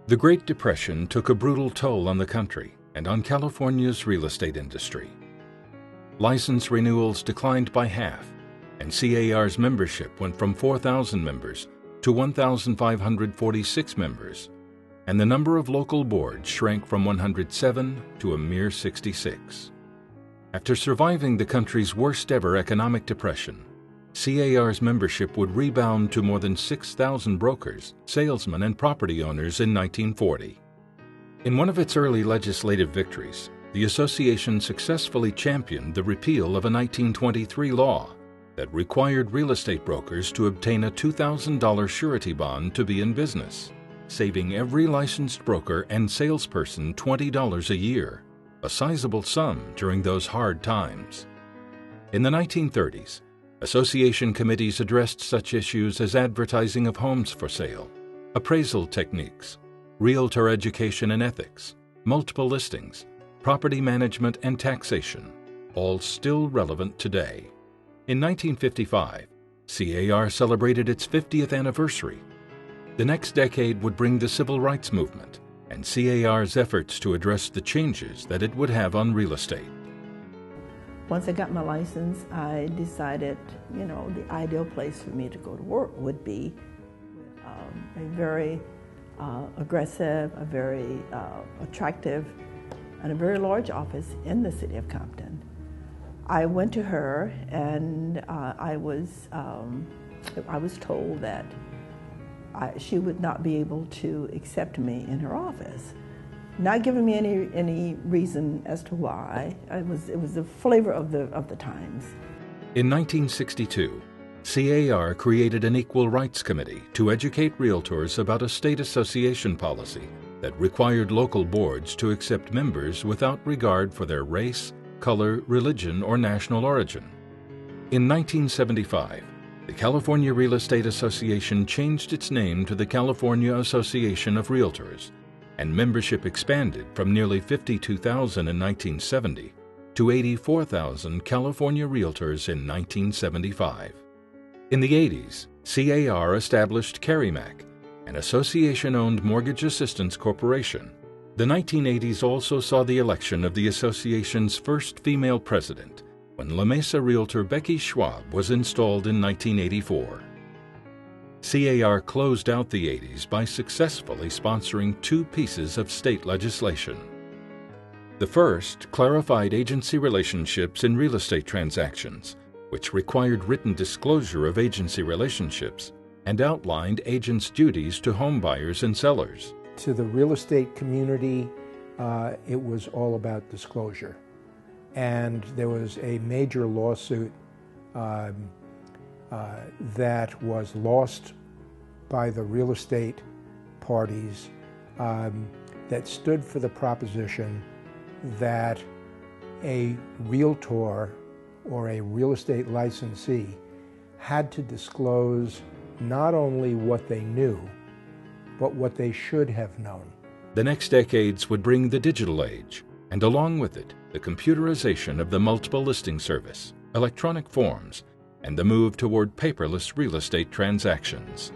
The Great Depression took a brutal toll on the country and on California's real estate industry. License renewals declined by half, and CAR's membership went from 4,000 members to 1,546 members, and the number of local boards shrank from 107 to a mere 66. After surviving the country's worst-ever economic depression, CAR's membership would rebound to more than 6,000 brokers, salesmen, and property owners in 1940. In one of its early legislative victories, the association successfully championed the repeal of a 1923 law that required real estate brokers to obtain a $2,000 surety bond to be in business, saving every licensed broker and salesperson $20 a year, a sizable sum during those hard times. In the 1930s, association committees addressed such issues as advertising of homes for sale, appraisal techniques, realtor education and ethics, multiple listings, property management and taxation, all still relevant today. In 1955, CAR celebrated its 50th anniversary. The next decade would bring the civil rights movement and CAR's efforts to address the changes that it would have on real estate. Once I got my license, I decided, the ideal place for me to go to work would be a very aggressive, a very attractive, and a very large office in the city of Compton. I went to her, and I was told that she would not be able to accept me in her office. Not giving me any reason as to why. It was the flavor of the times. In 1962, CAR created an Equal Rights Committee to educate realtors about a state association policy that required local boards to accept members without regard for their race, color, religion, or national origin. In 1975, the California Real Estate Association changed its name to the California Association of Realtors, and membership expanded from nearly 52,000 in 1970 to 84,000 California realtors in 1975. In the 80s, CAR established CARIMAC, an association-owned mortgage assistance corporation. The 1980s also saw the election of the association's first female president, when La Mesa realtor Becky Schwab was installed in 1984. CAR closed out the 80s by successfully sponsoring two pieces of state legislation. The first clarified agency relationships in real estate transactions, which required written disclosure of agency relationships and outlined agents' duties to home buyers and sellers. To the real estate community, it was all about disclosure. And there was a major lawsuit that was lost by the real estate parties that stood for the proposition that a realtor or a real estate licensee had to disclose not only what they knew, but what they should have known. The next decades would bring the digital age, and along with it, the computerization of the multiple listing service, electronic forms, and the move toward paperless real estate transactions.